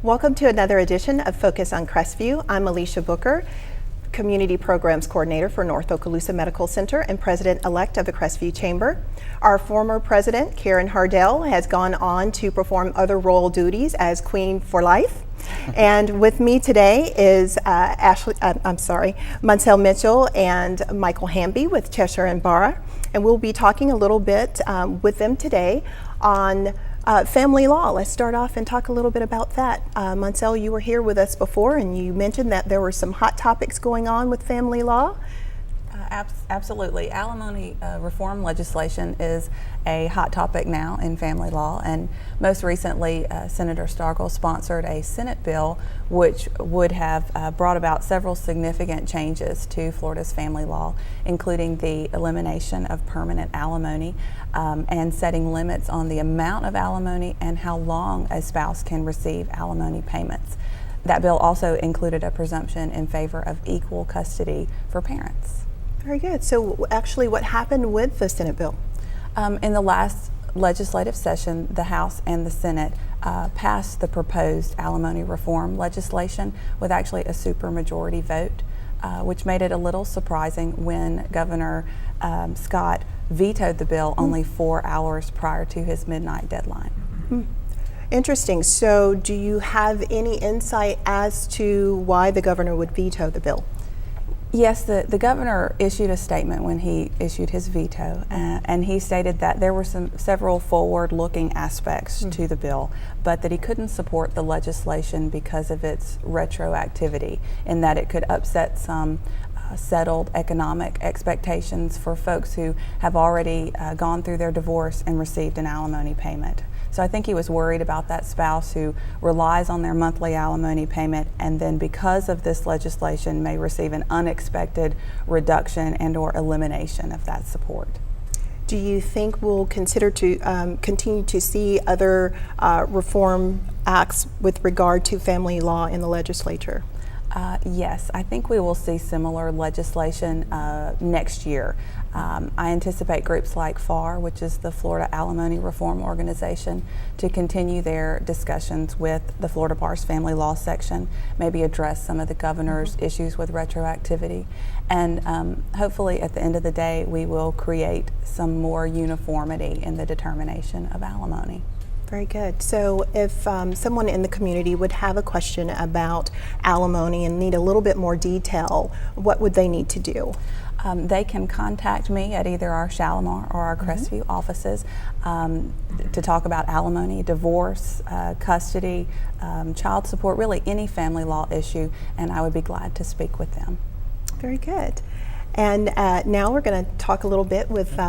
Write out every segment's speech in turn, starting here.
Welcome to another edition of Focus on Crestview. I'm Alicia Booker, Community Programs Coordinator for North Okaloosa Medical Center and President-elect of the Crestview Chamber. Our former President, Karen Hardell, has gone on to perform other royal duties as Queen for Life. And with me today is Monsell Mitchell and Michael Hamby with Cheshire and Barra. And we'll be talking a little bit with them today on family law. Let's start off and talk a little bit about that. Monsell, you were here with us before and you mentioned that there were some hot topics going on with family law. Absolutely. Alimony reform legislation is a hot topic now in family law, and most recently Senator Starkle sponsored a Senate bill which would have brought about several significant changes to Florida's family law, including the elimination of permanent alimony and setting limits on the amount of alimony and how long a spouse can receive alimony payments. That bill also included a presumption in favor of equal custody for parents. Very good. So actually what happened with the Senate bill? In the last legislative session, the House and the Senate passed the proposed alimony reform legislation with actually a supermajority vote, which made it a little surprising when Governor Scott vetoed the bill only 4 hours prior to his midnight deadline. Interesting. So do you have any insight as to why the governor would veto the bill? Yes, the governor issued a statement when he issued his veto, and he stated that there were several forward-looking aspects to the bill, but that he couldn't support the legislation because of its retroactivity, in that it could upset some settled economic expectations for folks who have already gone through their divorce and received an alimony payment. So I think he was worried about that spouse who relies on their monthly alimony payment and then because of this legislation may receive an unexpected reduction and or elimination of that support. Do you think we'll consider to continue to see other reform acts with regard to family law in the legislature? Yes, I think we will see similar legislation next year. I anticipate groups like FAR, which is the Florida Alimony Reform Organization, to continue their discussions with the Florida Bar's Family Law section, maybe address some of the governor's issues with retroactivity. And hopefully at the end of the day, we will create some more uniformity in the determination of alimony. Very good. So if someone in the community would have a question about alimony and need a little bit more detail, what would they need to do? They can contact me at either our Shalimar or our Crestview offices to talk about alimony, divorce, custody, child support, really any family law issue, and I would be glad to speak with them. Very good. And now we're going to talk a little bit with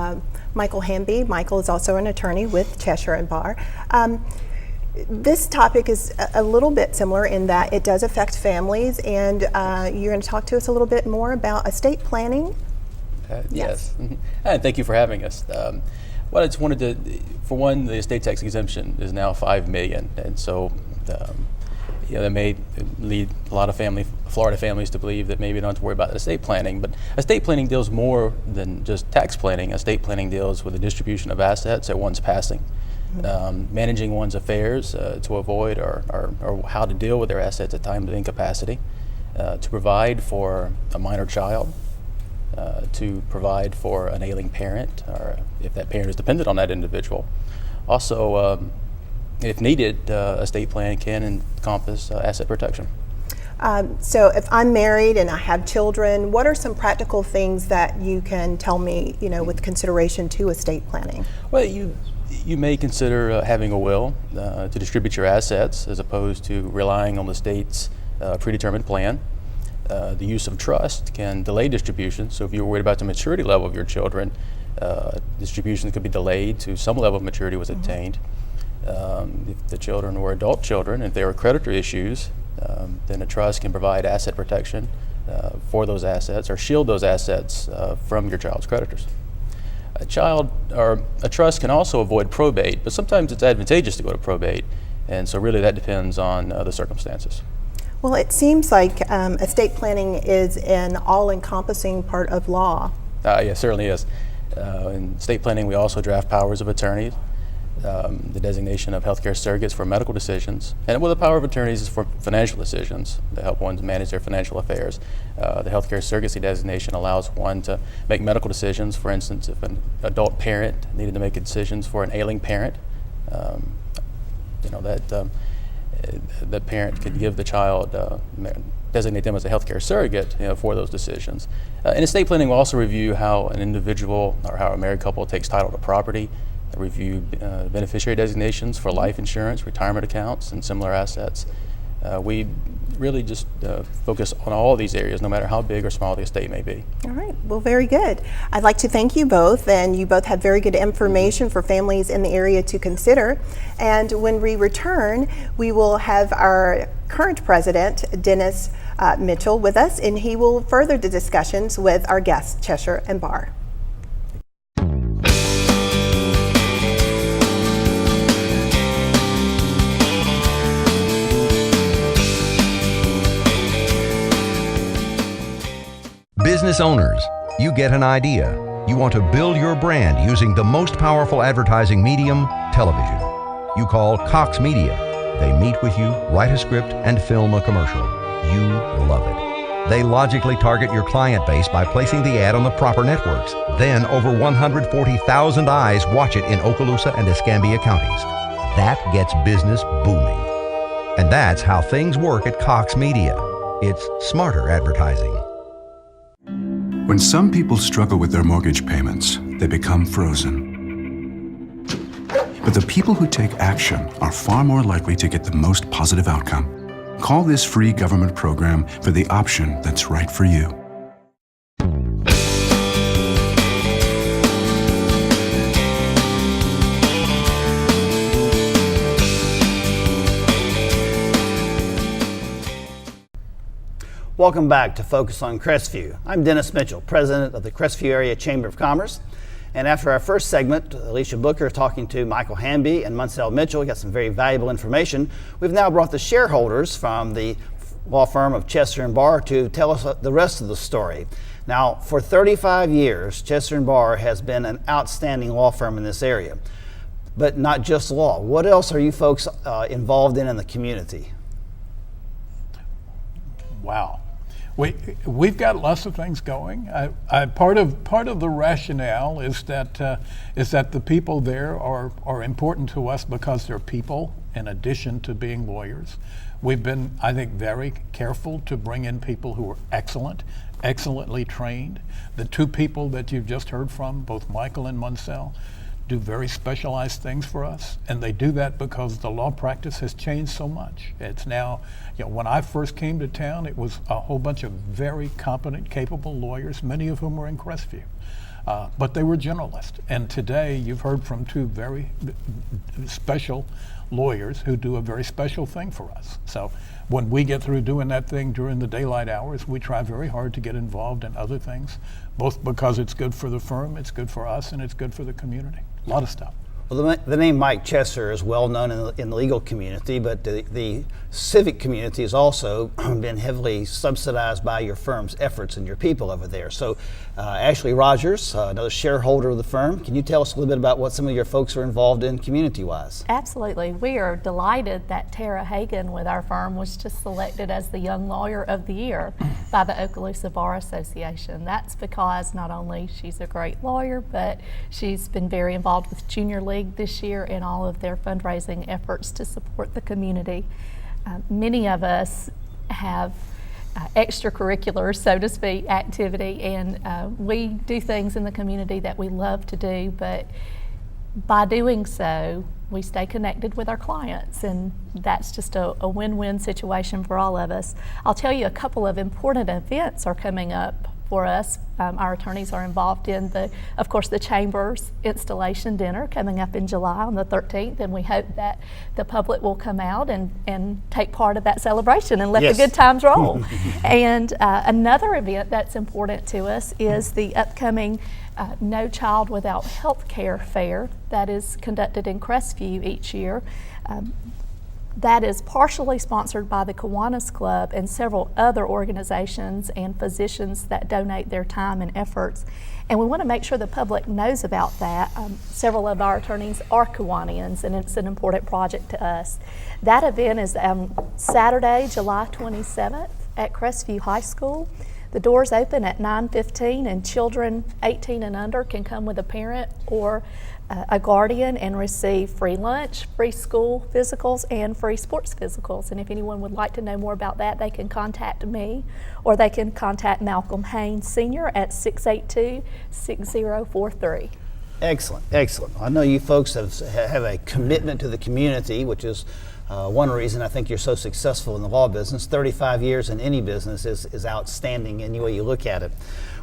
Michael Hamby. Michael is also an attorney with Cheshire and Barra. This topic is a little bit similar in that it does affect families, and you're going to talk to us a little bit more about estate planning. Yes. And thank you for having us. Well, I just wanted to, for one, the estate tax exemption is now $5 million, and so that may lead a lot of Florida families to believe that maybe they don't have to worry about estate planning. But estate planning deals more than just tax planning. Estate planning deals with the distribution of assets at one's passing, managing one's affairs to avoid or how to deal with their assets at times of incapacity, to provide for a minor child, to provide for an ailing parent, or if that parent is dependent on that individual. Also, if needed, estate plan can encompass asset protection. So if I'm married and I have children, what are some practical things that you can tell me, with consideration to estate planning? Well, you may consider having a will to distribute your assets as opposed to relying on the state's predetermined plan. The use of trust can delay distribution, so if you're worried about the maturity level of your children, distribution could be delayed to some level of maturity was obtained. If the children were adult children, if there were creditor issues, then a trust can provide asset protection for those assets or shield those assets from your child's creditors. A trust can also avoid probate, but sometimes it's advantageous to go to probate, and so really that depends on the circumstances. Well, it seems like estate planning is an all-encompassing part of law. Yeah, it certainly is. In estate planning, we also draft powers of attorney. the designation of healthcare surrogates for medical decisions, and the power of attorneys is for financial decisions to help one manage their financial affairs. The healthcare surrogacy designation allows one to make medical decisions. For instance, if an adult parent needed to make decisions for an ailing parent, the parent could give the child, designate them as a healthcare surrogate for those decisions. And estate planning will also review how an individual or how a married couple takes title to property, review beneficiary designations for life insurance, retirement accounts, and similar assets. We really just focus on all of these areas, no matter how big or small the estate may be. All right, well, very good. I'd like to thank you both, and you both have very good information for families in the area to consider. And when we return, we will have our current president, Dennis Mitchell, with us, and he will further the discussions with our guests, Cheshire and Barr. Business owners, you get an idea. You want to build your brand using the most powerful advertising medium, television. You call Cox Media. They meet with you, write a script, and film a commercial. You love it. They logically target your client base by placing the ad on the proper networks. Then over 140,000 eyes watch it in Okaloosa and Escambia counties. That gets business booming. And that's how things work at Cox Media. It's smarter advertising. When some people struggle with their mortgage payments, they become frozen. But the people who take action are far more likely to get the most positive outcome. Call this free government program for the option that's right for you. Welcome back to Focus on Crestview. I'm Dennis Mitchell, president of the Crestview Area Chamber of Commerce. And after our first segment, Alicia Booker talking to Michael Hamby and Munsell Mitchell, we got some very valuable information. We've now brought the shareholders from the law firm of Chester & Barr to tell us the rest of the story. Now, for 35 years, Chester & Barr has been an outstanding law firm in this area. But not just law. What else are you folks involved in the community? Wow. We've got lots of things going. Part of the rationale is that the people there are important to us because they're people in addition to being lawyers. We've been, I think, very careful to bring in people who are excellently trained. The two people that you've just heard from, both Michael and Munsell, do very specialized things for us, and they do that because the law practice has changed so much. It's now, when I first came to town, it was a whole bunch of very competent, capable lawyers, many of whom were in Crestview, but they were generalists. And today, you've heard from two very special lawyers who do a very special thing for us. So when we get through doing that thing during the daylight hours, we try very hard to get involved in other things, both because it's good for the firm, it's good for us, and it's good for the community. A lot of stuff. Well, the name Mike Chester is well known in the legal community, but the civic community has also been heavily subsidized by your firm's efforts and your people over there. So Ashley Rogers, another shareholder of the firm, can you tell us a little bit about what some of your folks are involved in community-wise? Absolutely. We are delighted that Tara Hagan with our firm was just selected as the Young Lawyer of the Year by the Okaloosa Bar Association. That's because not only she's a great lawyer, but she's been very involved with Junior League this year in all of their fundraising efforts to support the community. Many of us have extracurricular, so to speak, activity, and we do things in the community that we love to do, but by doing so, we stay connected with our clients, and that's just a win-win situation for all of us. I'll tell you a couple of important events are coming up for us. Our attorneys are involved in of course, the Chamber's installation dinner coming up in July on the 13th, and we hope that the public will come out and take part of that celebration and let the good times roll. And another event that's important to us is the upcoming No Child Without Health Care Fair that is conducted in Crestview each year. That is partially sponsored by the Kiwanis Club and several other organizations and physicians that donate their time and efforts. And we want to make sure the public knows about that. Several of our attorneys are Kiwanians, and it's an important project to us. That event is Saturday, July 27th at Crestview High School. The doors open at 9:15, and children 18 and under can come with a parent or a guardian and receive free lunch, free school physicals, and free sports physicals. And if anyone would like to know more about that, they can contact me, or they can contact Malcolm Haynes Sr. at 682-6043. Excellent, excellent. I know you folks have a commitment to the community, which is one reason I think you're so successful in the law business. 35 years in any business is outstanding any way you look at it.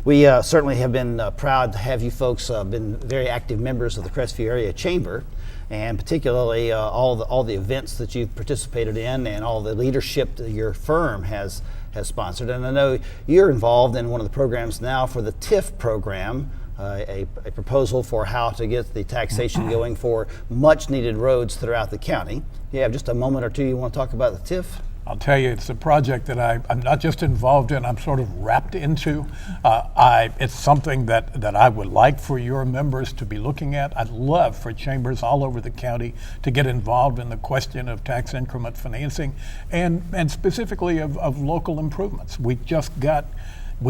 We certainly have been proud to have you folks been very active members of the Crestview Area Chamber, and particularly all the events that you've participated in and all the leadership that your firm has sponsored. And I know you're involved in one of the programs now for the TIF program, a proposal for how to get the taxation going for much needed roads throughout the county. You have just a moment or two you want to talk about the TIF? I'll tell you, it's a project that I'm not just involved in, I'm sort of wrapped into. It's something that I would like for your members to be looking at. I'd love for chambers all over the county to get involved in the question of tax increment financing and specifically of local improvements. We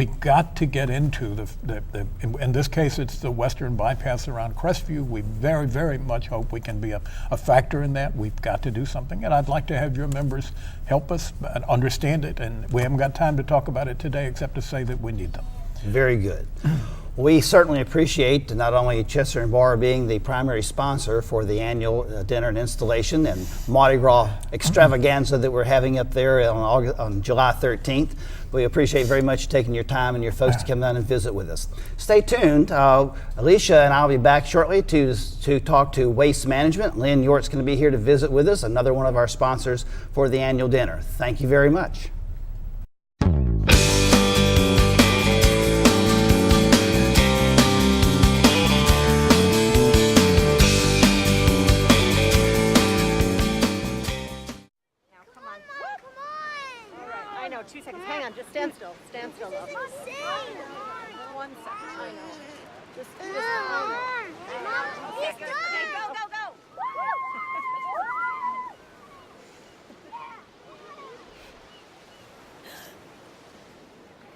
got to get into in this case, it's the western bypass around Crestview. We very, very much hope we can be a factor in that. We've got to do something, and I'd like to have your members help us and understand it. And we haven't got time to talk about it today except to say that we need them. Very good. We certainly appreciate not only Chester and Bar being the primary sponsor for the annual dinner and installation and Mardi Gras extravaganza that we're having up there on July 13th. We appreciate very much taking your time and your folks to come down and visit with us. Stay tuned. Alicia and I will be back shortly to talk to Waste Management. Lynn York's going to be here to visit with us, another one of our sponsors for the annual dinner. Thank you very much. I know, 2 seconds. Hang on, just stand still. Stand still, love. 1 second. I know. Just hang on. Okay, go.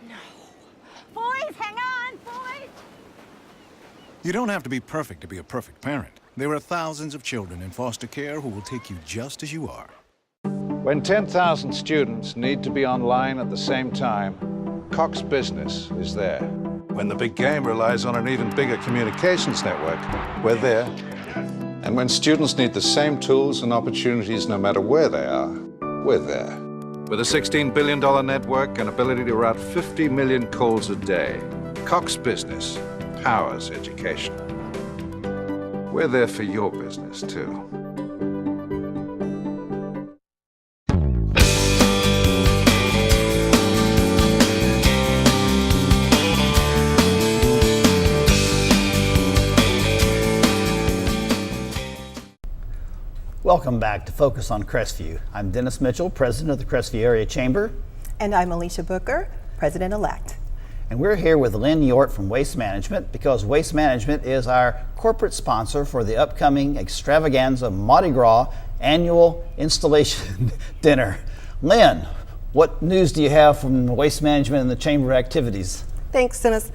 No. Boys, hang on, boys. You don't have to be perfect to be a perfect parent. There are thousands of children in foster care who will take you just as you are. When 10,000 students need to be online at the same time, Cox Business is there. When the big game relies on an even bigger communications network, we're there. And when students need the same tools and opportunities no matter where they are, we're there. With a $16 billion network and ability to route 50 million calls a day, Cox Business powers education. We're there for your business, too. Welcome back to Focus on Crestview. I'm Dennis Mitchell, President of the Crestview Area Chamber. And I'm Alicia Booker, President-elect. And we're here with Lynn York from Waste Management because Waste Management is our corporate sponsor for the upcoming extravaganza Mardi Gras annual installation dinner. Lynn, what news do you have from Waste Management and the Chamber activities? Thanks, Dennis.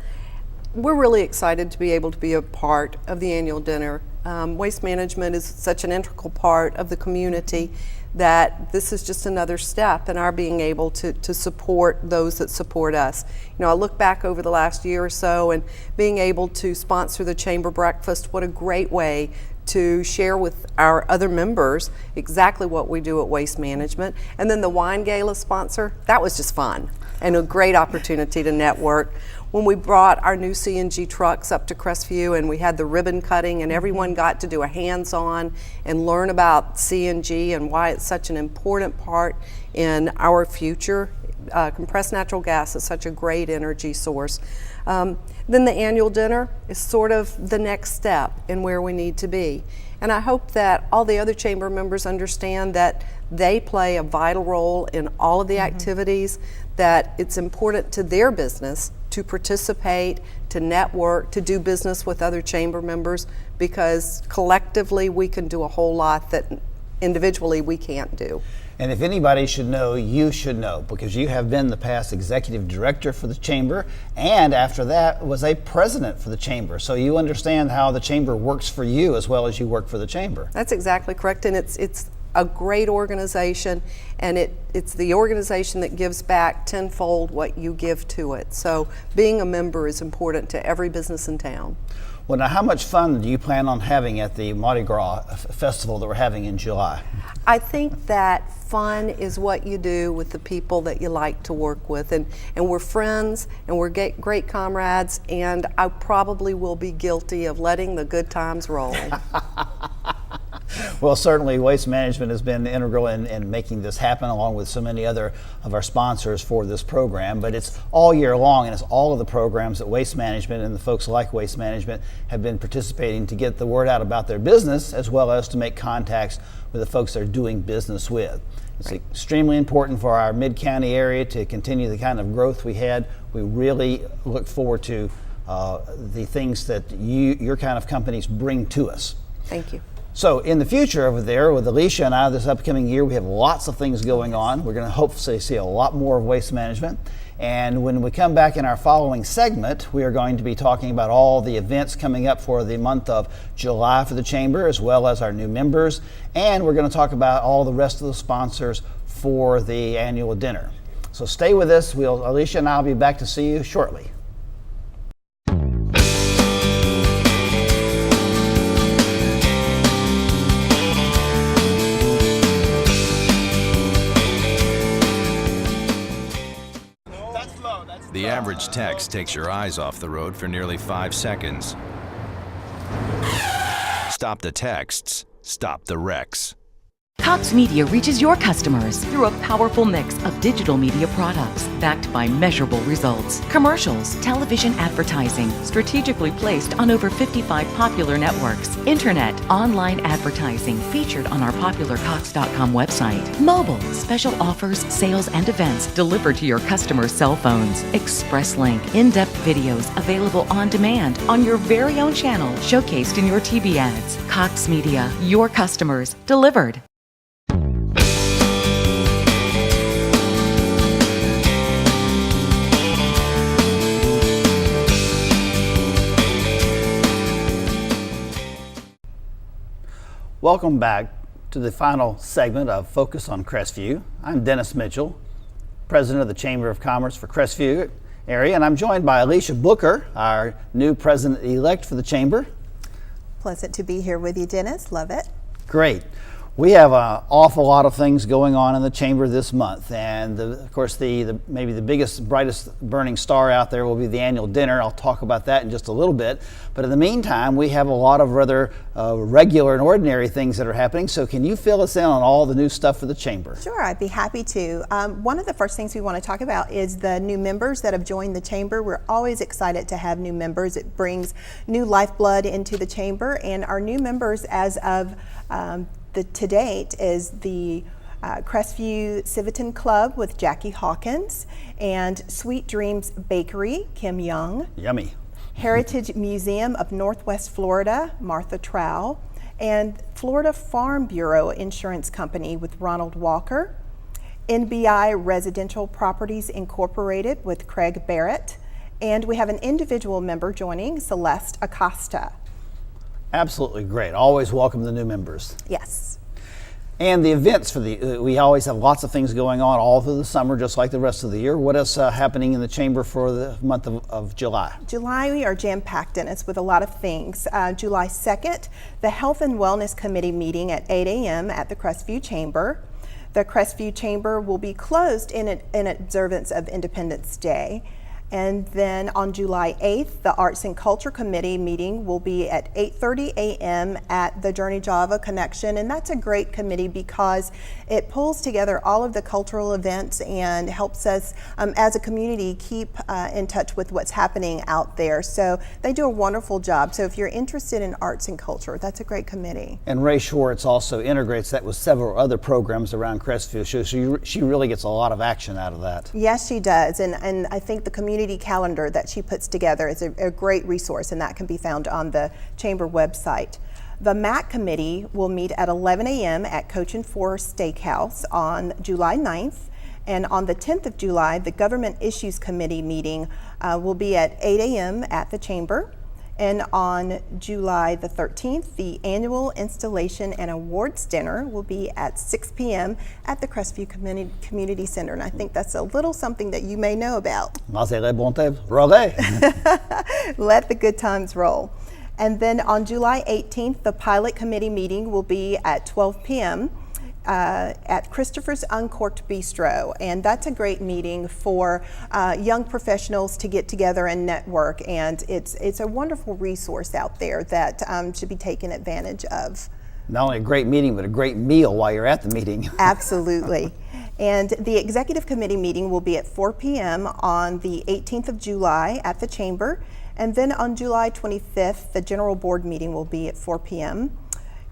We're really excited to be able to be a part of the annual dinner. Waste management is such an integral part of the community that this is just another step in our being able to support those that support us. You know, I look back over the last year or so and being able to sponsor the Chamber Breakfast, what a great way to share with our other members exactly what we do at Waste Management. And then the wine gala sponsor, that was just fun and a great opportunity to network. When we brought our new CNG trucks up to Crestview and we had the ribbon cutting and everyone got to do a hands-on and learn about CNG and why it's such an important part in our future, compressed natural gas is such a great energy source. Then the annual dinner is sort of the next step in where we need to be. And I hope that all the other chamber members understand that they play a vital role in all of the activities, that it's important to their business to participate, to network, to do business with other chamber members, because collectively we can do a whole lot that individually we can't do. And if anybody should know, you should know, because you have been the past executive director for the chamber, and after that was a president for the chamber. So you understand how the chamber works for you as well as you work for the chamber. That's exactly correct, and it's a great organization, and it's the organization that gives back tenfold what you give to it. So being a member is important to every business in town. Well, now, how much fun do you plan on having at the Mardi Gras festival that we're having in July? I think that fun is what you do with the people that you like to work with, and we're friends, and we're great comrades, and I probably will be guilty of letting the good times roll. Well, certainly Waste Management has been integral in making this happen, along with so many other of our sponsors for this program. But it's all year long, and it's all of the programs that Waste Management and the folks like Waste Management have been participating to get the word out about their business, as well as to make contacts with the folks they're doing business with. It's extremely important for our mid-county area to continue the kind of growth we had. We really look forward to the things that your kind of companies bring to us. Thank you. So in the future over there with Alicia and I this upcoming year, we have lots of things going on. We're going to hopefully see a lot more of Waste Management. And when we come back in our following segment, we are going to be talking about all the events coming up for the month of July for the Chamber, as well as our new members. And we're going to talk about all the rest of the sponsors for the annual dinner. So stay with us. Alicia and I will be back to see you shortly. The average text takes your eyes off the road for nearly 5 seconds. Stop the texts, stop the wrecks. Cox Media reaches your customers through a powerful mix of digital media products backed by measurable results. Commercials, television advertising, strategically placed on over 55 popular networks. Internet, online advertising featured on our popular Cox.com website. Mobile, special offers, sales, and events delivered to your customers' cell phones. Express Link, in-depth videos available on demand on your very own channel, showcased in your TV ads. Cox Media, your customers, delivered. Welcome back to the final segment of Focus on Crestview. I'm Dennis Mitchell, President of the Chamber of Commerce for Crestview area, and I'm joined by Alicia Booker, our new President-elect for the Chamber. Pleasant to be here with you, Dennis. Love it. Great. We have an awful lot of things going on in the Chamber this month, and of course maybe the biggest, brightest burning star out there will be the annual dinner. I'll talk about that in just a little bit, but in the meantime we have a lot of rather regular and ordinary things that are happening. So can you fill us in on all the new stuff for the Chamber? Sure, I'd be happy to. One of the first things we want to talk about is the new members that have joined the Chamber. We're always excited to have new members. It brings new lifeblood into the Chamber, and our new members as of to date is the Crestview Civitan Club with Jackie Hawkins, and Sweet Dreams Bakery, Kim Young. Yummy. Heritage Museum of Northwest Florida, Martha Trow, and Florida Farm Bureau Insurance Company with Ronald Walker. NBI Residential Properties Incorporated with Craig Barrett, and we have an individual member joining, Celeste Acosta. Absolutely great. Always welcome the new members. Yes. And the events for we always have lots of things going on all through the summer, just like the rest of the year. What is happening in the Chamber for the month of July? July, we are jam-packed in it with a lot of things. July 2nd, the Health and Wellness Committee meeting at 8 a.m. at the Crestview Chamber. The Crestview Chamber will be closed in observance of Independence Day. And then on July 8th, the Arts and Culture Committee meeting will be at 8:30 a.m. at the Journey Java Connection. And that's a great committee because it pulls together all of the cultural events and helps us as a community keep in touch with what's happening out there. So they do a wonderful job. So if you're interested in arts and culture, that's a great committee. And Ray Schwartz also integrates that with several other programs around Crestview. So she really gets a lot of action out of that. Yes, she does. And I think the community calendar that she puts together is a great resource, and that can be found on the Chamber website. The MAC committee will meet at 11 a.m. at Coach and Four Steakhouse on July 9th. And on the 10th of July, the Government Issues Committee meeting will be at 8 a.m. at the Chamber. And on July the 13th, the annual installation and awards dinner will be at 6 p.m. at the Crestview Community Center. And I think that's a little something that you may know about. Let the good times roll. And then on July 18th, the Pilot Committee meeting will be at 12 p.m. At Christopher's Uncorked Bistro, and that's a great meeting for young professionals to get together and network, and it's a wonderful resource out there that should be taken advantage of. Not only a great meeting, but a great meal while you're at the meeting. Absolutely. And the Executive Committee meeting will be at 4 p.m. on the 18th of July at the Chamber, and then on July 25th, the General Board meeting will be at 4 p.m.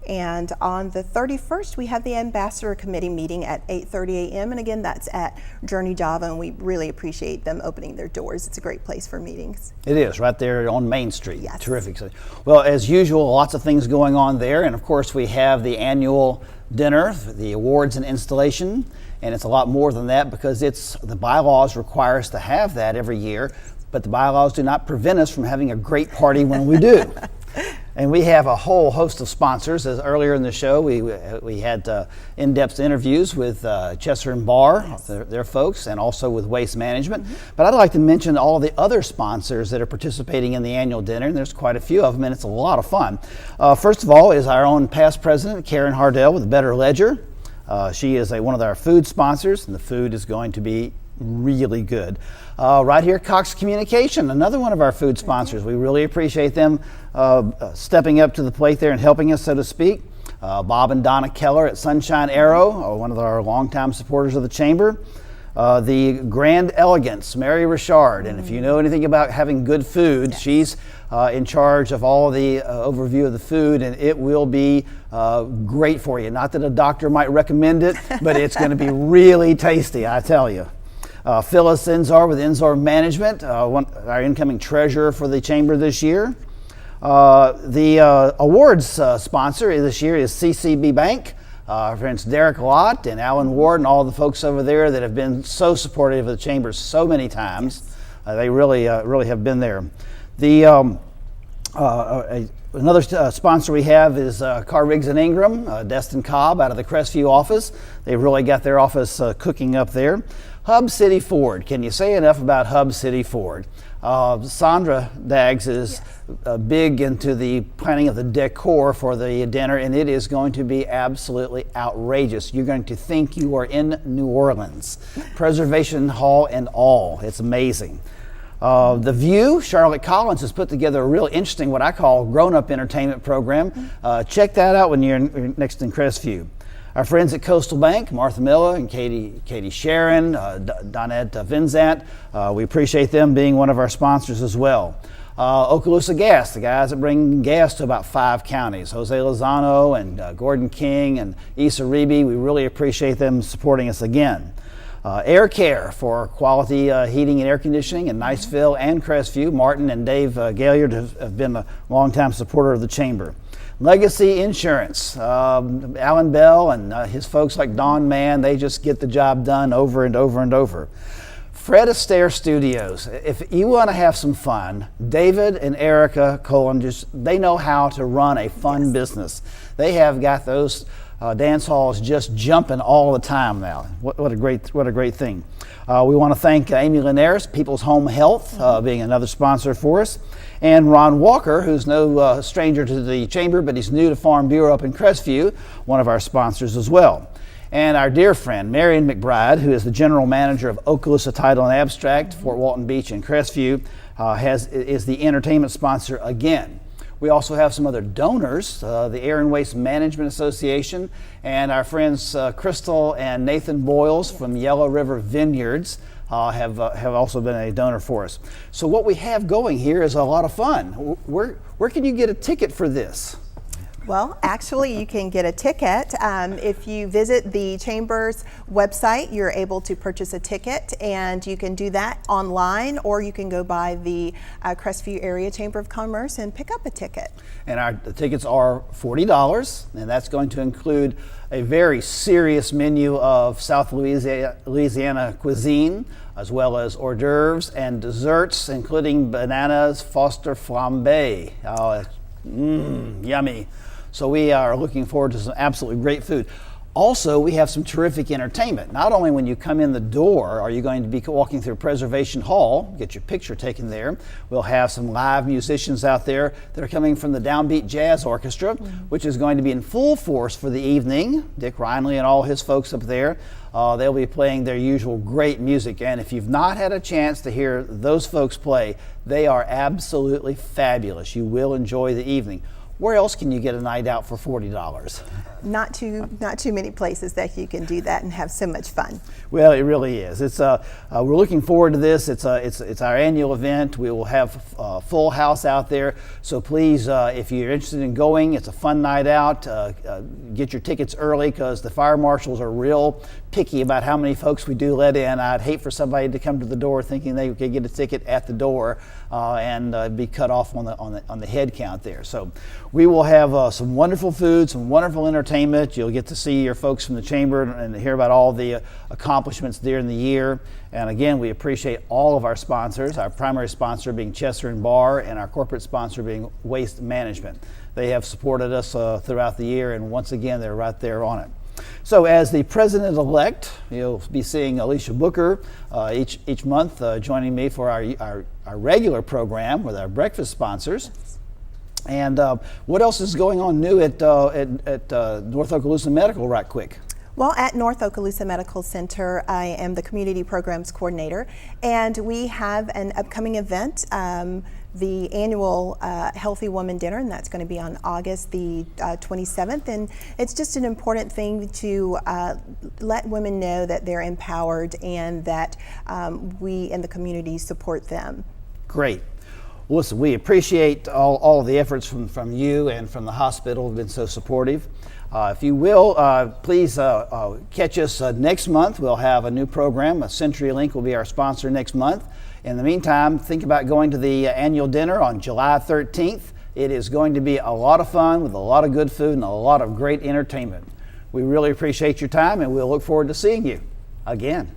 And on the 31st, we have the Ambassador Committee meeting at 8:30 a.m. And again, that's at Journey Java, and we really appreciate them opening their doors. It's a great place for meetings. It is, right there on Main Street. Yes. Terrific. Well, as usual, lots of things going on there. And of course, we have the annual dinner, the awards and installation. And it's a lot more than that because the bylaws require us to have that every year. But the bylaws do not prevent us from having a great party when we do. And we have a whole host of sponsors. As earlier in the show, we had in-depth interviews with Chesser and Barr, their folks, and also with Waste Management. Mm-hmm. But I'd like to mention all the other sponsors that are participating in the annual dinner, and there's quite a few of them, and it's a lot of fun. First of all is our own past president, Karen Hardell with Better Ledger. She is one of our food sponsors, and the food is going to be really good. Right here, Cox Communication, another one of our food sponsors. We really appreciate them stepping up to the plate there and helping us, so to speak. Bob and Donna Keller at Sunshine Arrow, one of our longtime supporters of the Chamber. The Grand Elegance, Mary Richard, and if you know anything about having good food, she's in charge of all of the overview of the food, and it will be great for you. Not that a doctor might recommend it, but it's going to be really tasty, I tell you. Phyllis Enzar with Enzar Management, our incoming treasurer for the Chamber this year. The awards sponsor this year is CCB Bank. Our friends Derek Lott and Alan Ward and all the folks over there that have been so supportive of the Chamber so many times. They really have been there. The another sponsor we have is Car Riggs and Ingram, Destin Cobb out of the Crestview office. They've really got their office cooking up there. Hub City Ford. Can you say enough about Hub City Ford? Sandra Daggs is big into the planning of the decor for the dinner, and it is going to be absolutely outrageous. You're going to think you are in New Orleans. Preservation Hall and all. It's amazing. The View, Charlotte Collins has put together a real interesting, what I call grown-up entertainment program. Check that out when you're next in Crestview. Our friends at Coastal Bank, Martha Miller and Katie Sharon, Donette Vinzant, we appreciate them being one of our sponsors as well. Okaloosa Gas, the guys that bring gas to about 5 counties. Jose Lozano and Gordon King and Issa Reeby, we really appreciate them supporting us again. Air Care for quality heating and air conditioning in Niceville and Crestview. Martin and Dave Gaillard have been a longtime supporter of the Chamber. Legacy Insurance, Alan Bell and his folks like Don Mann, they just get the job done over and over and over. Fred Astaire Studios, if you want to have some fun, David and Erica Cullen, they know how to run a fun business. They have got those dance halls just jumping all the time now. What a great thing. We want to thank Amy Linares, People's Home Health, being another sponsor for us. And Ron Walker, who's no stranger to the Chamber, but he's new to Farm Bureau up in Crestview, one of our sponsors as well. And our dear friend, Marion McBride, who is the general manager of Okaloosa Title and Abstract, Fort Walton Beach and Crestview, is the entertainment sponsor again. We also have some other donors, the Air and Waste Management Association, and our friends Crystal and Nathan Boyles from Yellow River Vineyards have also been a donor for us. So what we have going here is a lot of fun. Where can you get a ticket for this? Well, actually, you can get a ticket. If you visit the Chamber's website, you're able to purchase a ticket, and you can do that online, or you can go by the Crestview Area Chamber of Commerce and pick up a ticket. And the tickets are $40, and that's going to include a very serious menu of South Louisiana cuisine, as well as hors d'oeuvres and desserts, including bananas Foster flambe. Yummy. So we are looking forward to some absolutely great food. Also, we have some terrific entertainment. Not only when you come in the door are you going to be walking through Preservation Hall, get your picture taken there. We'll have some live musicians out there that are coming from the Downbeat Jazz Orchestra, which is going to be in full force for the evening. Dick Rhinley and all his folks up there. They'll be playing their usual great music. And if you've not had a chance to hear those folks play, they are absolutely fabulous. You will enjoy the evening. Where else can you get a night out for $40? Not too many places that you can do that and have so much fun. Well, it really is. We're looking forward to this. It's our annual event. We will have a full house out there. So please, if you're interested in going, it's a fun night out. Get your tickets early, because the fire marshals are real picky about how many folks we do let in. I'd hate for somebody to come to the door thinking they could get a ticket at the door and be cut off on the head count there. So we will have some wonderful food, some wonderful entertainment. You'll get to see your folks from the chamber and hear about all the accomplishments during the year. And again, we appreciate all of our sponsors, our primary sponsor being Chester and Bar, and our corporate sponsor being Waste Management. They have supported us throughout the year, and once again, they're right there on it. So as the president-elect, you'll be seeing Alicia Booker each month joining me for our regular program with our breakfast sponsors. And what else is going on new at North Okaloosa Medical right quick? Well, at North Okaloosa Medical Center, I am the Community Programs Coordinator, and we have an upcoming event, the annual Healthy Woman Dinner, and that's going to be on August the 27th. And it's just an important thing to let women know that they're empowered and that we in the community support them. Great. Well, listen, we appreciate all of the efforts from you and from the hospital who've been so supportive. If you will, please catch us next month. We'll have a new program. CenturyLink will be our sponsor next month. In the meantime, think about going to the annual dinner on July 13th. It is going to be a lot of fun with a lot of good food and a lot of great entertainment. We really appreciate your time, and we'll look forward to seeing you again.